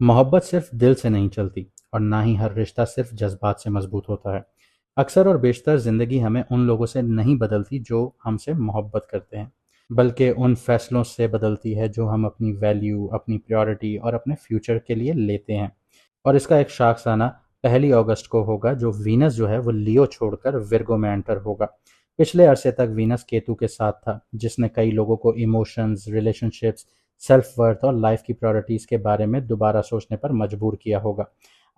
मोहब्बत सिर्फ दिल से नहीं चलती और ना ही हर रिश्ता सिर्फ जज्बात से मजबूत होता है। अक्सर और बेशतर ज़िंदगी हमें उन लोगों से नहीं बदलती जो हमसे मोहब्बत करते हैं, बल्कि उन फैसलों से बदलती है जो हम अपनी वैल्यू, अपनी प्रायोरिटी और अपने फ्यूचर के लिए लेते हैं। और इसका एक शाखसाना 1 अगस्त को होगा, जो वीनस जो है वो लियो छोड़कर विर्गो में एंटर होगा। पिछले अरसे तक वीनस केतु के साथ था, जिसने कई लोगों को इमोशंस, रिलेशनशिप्स, सेल्फ वर्थ और लाइफ की प्रायोरिटीज़ के बारे में दोबारा सोचने पर मजबूर किया होगा।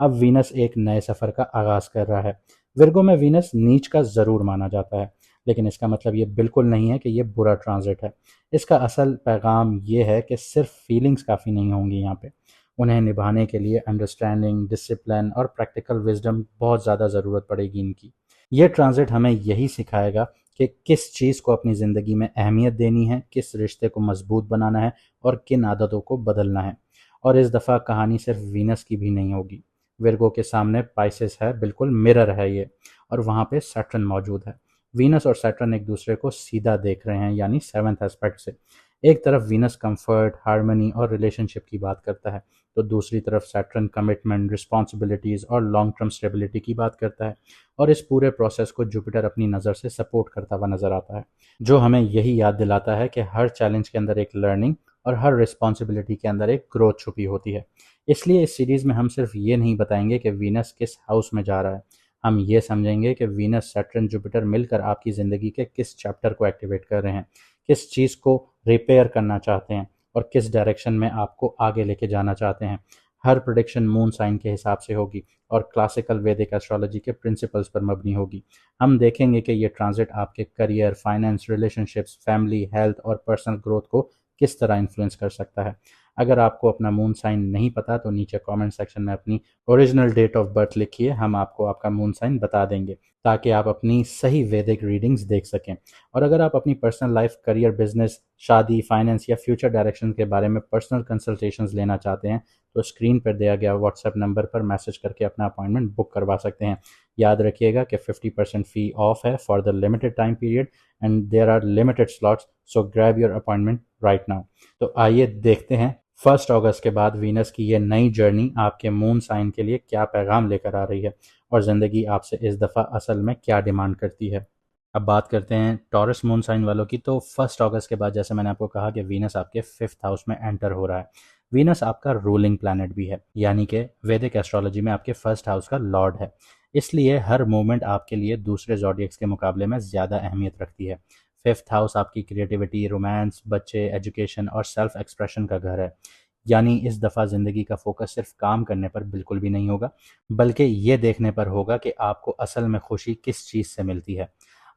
अब वीनस एक नए सफ़र का आगाज़ कर रहा है। विर्गो में वीनस नीच का ज़रूर माना जाता है, लेकिन इसका मतलब ये बिल्कुल नहीं है कि ये बुरा ट्रांजिट है। इसका असल पैगाम ये है कि सिर्फ फीलिंग्स काफ़ी नहीं होंगी यहाँ पे। उन्हें निभाने के लिए अंडरस्टैंडिंग, डिसिप्लिन और प्रैक्टिकल विजडम बहुत ज़्यादा ज़रूरत पड़ेगी इनकी। ये ट्रांजिट हमें यही सिखाएगा कि किस चीज़ को अपनी ज़िंदगी में अहमियत देनी है, किस रिश्ते को मजबूत बनाना है और किन आदतों को बदलना है। और इस दफ़ा कहानी सिर्फ वीनस की भी नहीं होगी। विर्गो के सामने पाइसेस है, बिल्कुल मिरर है ये, और वहाँ पे सैटर्न मौजूद है। वीनस और सैटर्न एक दूसरे को सीधा देख रहे हैं, यानी सेवंथ एस्पेक्ट से। एक तरफ वीनस कंफर्ट, हार्मनी और रिलेशनशिप की बात करता है, तो दूसरी तरफ सैटर्न कमिटमेंट, रिस्पॉन्सिबिलिटीज़ और लॉन्ग टर्म स्टेबिलिटी की बात करता है। और इस पूरे प्रोसेस को जुपिटर अपनी नज़र से सपोर्ट करता हुआ नजर आता है, जो हमें यही याद दिलाता है कि हर चैलेंज के अंदर एक लर्निंग और हर रिस्पॉन्सिबिलिटी के अंदर एक ग्रोथ छुपी होती है। इसलिए इस सीरीज़ में हम सिर्फ ये नहीं बताएंगे कि वीनस किस हाउस में जा रहा है, हम ये समझेंगे कि वीनस, सैटर्न, जुपिटर मिलकर आपकी ज़िंदगी के किस चैप्टर को एक्टिवेट कर रहे हैं, किस चीज़ को रिपेयर करना चाहते हैं और किस डायरेक्शन में आपको आगे लेके जाना चाहते हैं। हर प्रोडिक्शन मून साइन के हिसाब से होगी और क्लासिकल वैदिक एस्ट्रोलॉजी के प्रिंसिपल्स पर मबनी होगी। हम देखेंगे कि ये ट्रांजिट आपके career, finance, relationships, family, health और पर्सनल ग्रोथ को किस तरह इन्फ्लुएंस कर सकता है। अगर आपको अपना मून साइन नहीं पता तो नीचे कमेंट सेक्शन में अपनी ओरिजिनल डेट ऑफ बर्थ लिखिए, हम आपको आपका मून साइन बता देंगे ताकि आप अपनी सही वैदिक रीडिंग्स देख सकें। और अगर आप अपनी पर्सनल लाइफ, करियर, बिजनेस, शादी, फाइनेंस या फ्यूचर डायरेक्शन के बारे में पर्सनल कंसल्टेशंस लेना चाहते हैं तो स्क्रीन पर दिया गया व्हाट्सएप नंबर पर मैसेज करके अपना अपॉइंटमेंट बुक करवा सकते हैं। याद रखिएगा कि 50% फ़ी ऑफ है for the limited time period and there are limited slots, so grab your appointment right now. तो आइए देखते हैं 1 अगस्त के बाद वीनस की ये नई जर्नी आपके मून साइन के लिए क्या पैगाम लेकर आ रही है और ज़िंदगी आपसे इस दफ़ा असल में क्या डिमांड करती है। अब बात करते हैं टॉरस मून साइन वालों की। तो 1 अगस्त के बाद, जैसे मैंने आपको कहा, कि वीनस आपके 5th हाउस में एंटर हो रहा है। वीनस आपका रूलिंग प्लैनेट भी है, यानी कि वैदिक एस्ट्रोलॉजी में आपके 1st हाउस का लॉर्ड है। इसलिए हर मोमेंट आपके लिए दूसरे जॉडियक्स के मुकाबले में ज़्यादा अहमियत रखती है। 5th हाउस आपकी क्रिएटिविटी, रोमांस, बच्चे, एजुकेशन और सेल्फ एक्सप्रेशन का घर है। यानी इस दफ़ा ज़िंदगी का फोकस सिर्फ काम करने पर बिल्कुल भी नहीं होगा, बल्कि ये देखने पर होगा कि आपको असल में खुशी किस चीज़ से मिलती है।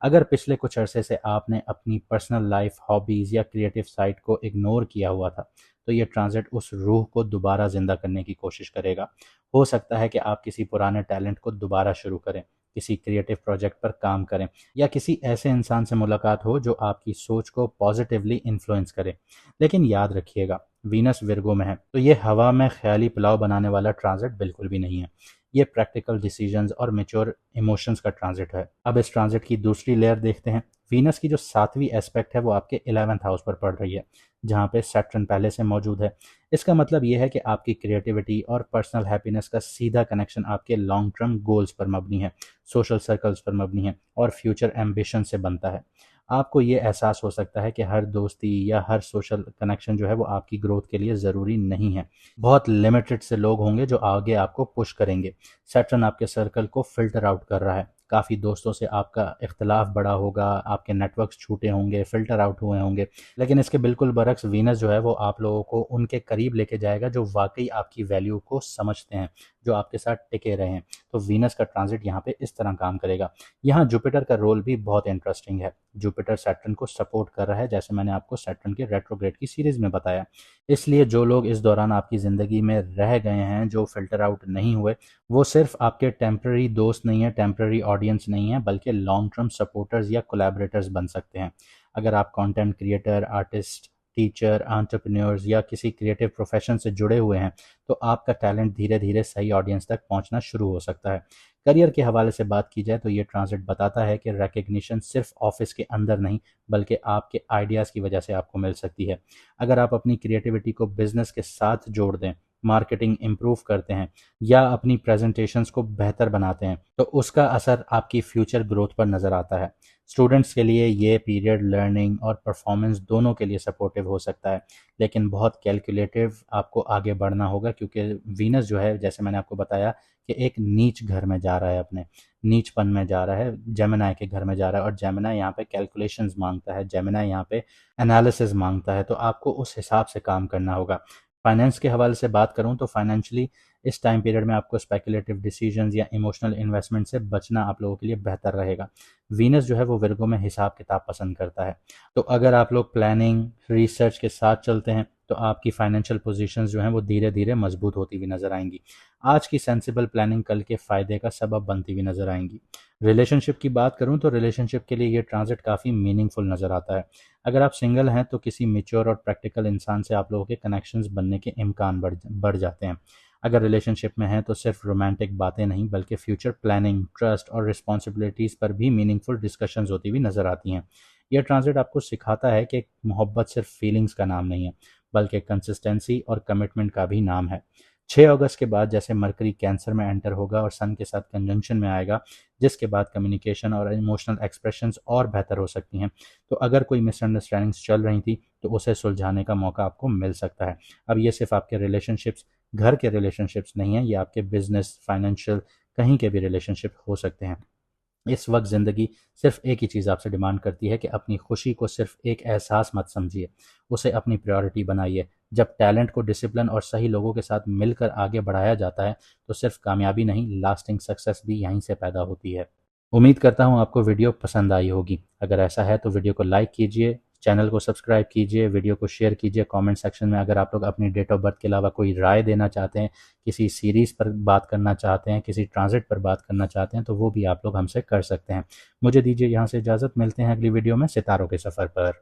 अगर पिछले कुछ अरसे से आपने अपनी पर्सनल लाइफ, हॉबीज़ या क्रिएटिव साइड को इग्नोर किया हुआ था, तो ये ट्रांजिट उस रूह को दोबारा ज़िंदा करने की कोशिश करेगा। हो सकता है कि आप किसी पुराने टैलेंट को दोबारा शुरू करें, किसी क्रिएटिव प्रोजेक्ट पर काम करें या किसी ऐसे इंसान से मुलाकात हो जो आपकी सोच को पॉजिटिवली इन्फ्लुएंस करे। लेकिन याद रखिएगा, वीनस विर्गो में है, तो ये हवा में ख्याली पुलाव बनाने वाला ट्रांजिट बिल्कुल भी नहीं है। ये प्रैक्टिकल डिसीजंस और मेच्योर इमोशंस का ट्रांजिट है। अब इस ट्रांजिट की दूसरी लेयर देखते हैं। वीनस की जो 7वीं एस्पेक्ट है वो आपके 11th हाउस पर पड़ रही है, जहाँ पे सैटर्न पहले से मौजूद है। इसका मतलब ये है कि आपकी क्रिएटिविटी और पर्सनल हैप्पीनेस का सीधा कनेक्शन आपके लॉन्ग टर्म गोल्स पर मबनी है, सोशल सर्कल्स पर मबनी है और फ्यूचर एम्बिशन से बनता है। आपको ये एहसास हो सकता है कि हर दोस्ती या हर सोशल कनेक्शन जो है वो आपकी ग्रोथ के लिए ज़रूरी नहीं है। बहुत लिमिटेड से लोग होंगे जो आगे आपको पुश करेंगे। सैटर्न आपके सर्कल को फ़िल्टर आउट कर रहा है। काफ़ी दोस्तों से आपका इख्तिलाफ़ बढ़ा होगा, आपके नेटवर्क्स छूटे होंगे, फ़िल्टर आउट हुए होंगे। लेकिन इसके बिल्कुल बरक्स वीनस जो है वो आप लोगों को उनके करीब लेके जाएगा जो वाक़ई आपकी वैल्यू को समझते हैं, जो आपके साथ टिके रहे हैं। तो वीनस का ट्रांज़िट यहाँ पे इस तरह काम करेगा। यहाँ जुपिटर का रोल भी बहुत इंटरेस्टिंग है। जुपिटर सैटर्न को सपोर्ट कर रहा है, जैसे मैंने आपको सैटर्न के रेट्रोग्रेड की सीरीज़ में बताया। इसलिए जो लोग इस दौरान आपकी ज़िंदगी में रह गए हैं, जो फ़िल्टर आउट नहीं हुए, वो सिर्फ आपके टेम्पररी दोस्त नहीं है, टेम्पररी ऑडियंस नहीं है, बल्कि लॉन्ग टर्म सपोर्टर्स या कोलैबोरेटर्स बन सकते हैं। अगर आप content creator, artist, teacher, entrepreneurs या किसी क्रिएटिव प्रोफेशन से जुड़े हुए हैं, तो आपका टैलेंट धीरे धीरे सही ऑडियंस तक पहुंचना शुरू हो सकता है। करियर के हवाले से बात की जाए तो ये ट्रांजिट बताता है कि रिकग्निशन सिर्फ ऑफिस के अंदर नहीं, बल्कि आपके आइडियाज़ की वजह से आपको मिल सकती है। अगर आप अपनी क्रिएटिविटी को बिजनेस के साथ जोड़ दें मार्केटिंग इम्प्रूव करते हैं या अपनी प्रेजेंटेशंस को बेहतर बनाते हैं तो उसका असर आपकी फ्यूचर ग्रोथ पर नज़र आता है। स्टूडेंट्स के लिए ये पीरियड लर्निंग और परफॉर्मेंस दोनों के लिए सपोर्टिव हो सकता है, लेकिन बहुत कैलकुलेटिव आपको आगे बढ़ना होगा क्योंकि वीनस जो है, जैसे मैंने आपको बताया कि एक नीच घर में जा रहा है, अपने नीचपन में जा रहा है, जेमिनाई के घर में जा रहा है, और जेमिनाई यहाँ पे कैलकुलेशंस मांगता है, जेमिनाई यहाँ पे एनालिसिस मांगता है, तो आपको उस हिसाब से काम करना होगा। फाइनेंस के हवाले से बात करूँ तो फाइनेंशियली इस टाइम पीरियड में आपको स्पेकुलेटिव डिसीजंस या इमोशनल इन्वेस्टमेंट से बचना आप लोगों के लिए बेहतर रहेगा। वीनस जो है वो विर्गो में हिसाब किताब पसंद करता है, तो अगर आप लोग प्लानिंग रिसर्च के साथ चलते हैं तो आपकी फाइनेंशियल पोजीशंस जो हैं वो धीरे धीरे मजबूत होती हुई नजर आएंगी। आज की सेंसिबल प्लानिंग कल के फायदे का सबब बनती हुई नजर आएंगी। रिलेशनशिप की बात करूं तो रिलेशनशिप के लिए ये ट्रांजिट काफ़ी मीनिंगफुल नज़र आता है। अगर आप सिंगल हैं तो किसी मेच्योर और प्रैक्टिकल इंसान से आप लोगों के कनेक्शंस बनने के इम्कान बढ़ जाते हैं। अगर रिलेशनशिप में हैं तो सिर्फ रोमांटिक बातें नहीं बल्कि फ्यूचर प्लानिंग, ट्रस्ट और रिस्पॉन्सिबिलिटीज़ पर भी मीनिंगफुल डिस्कशंस होती हुई नज़र आती हैं। यह ट्रांजिट आपको सिखाता है कि मोहब्बत सिर्फ फीलिंग्स का नाम नहीं है बल्कि कंसिस्टेंसी और कमिटमेंट का भी नाम है। 6 अगस्त के बाद जैसे मरकरी कैंसर में एंटर होगा और सन के साथ कंजंक्शन में आएगा, जिसके बाद कम्युनिकेशन और इमोशनल एक्सप्रेशंस और बेहतर हो सकती हैं। तो अगर कोई मिसअंडरस्टैंडिंग्स चल रही थी तो उसे सुलझाने का मौका आपको मिल सकता है। अब ये सिर्फ आपके रिलेशनशिप्स, घर के रिलेशनशिप्स नहीं हैं, ये आपके बिजनेस, फाइनेंशियल, कहीं के भी रिलेशनशिप हो सकते हैं। इस वक्त ज़िंदगी सिर्फ एक ही चीज़ आपसे डिमांड करती है कि अपनी खुशी को सिर्फ एक एहसास मत समझिए, उसे अपनी प्रायोरिटी बनाइए। जब टैलेंट को डिसिप्लिन और सही लोगों के साथ मिलकर आगे बढ़ाया जाता है तो सिर्फ कामयाबी नहीं, लास्टिंग सक्सेस भी यहीं से पैदा होती है। उम्मीद करता हूँ आपको वीडियो पसंद आई होगी। अगर ऐसा है तो वीडियो को लाइक कीजिए, चैनल को सब्सक्राइब कीजिए, वीडियो को शेयर कीजिए। कमेंट सेक्शन में अगर आप लोग अपनी डेट ऑफ बर्थ के अलावा कोई राय देना चाहते हैं, किसी सीरीज़ पर बात करना चाहते हैं, किसी ट्रांजिट पर बात करना चाहते हैं, तो वो भी आप लोग हमसे कर सकते हैं। मुझे दीजिए यहाँ से इजाज़त, मिलते हैं अगली वीडियो में सितारों के सफ़र पर।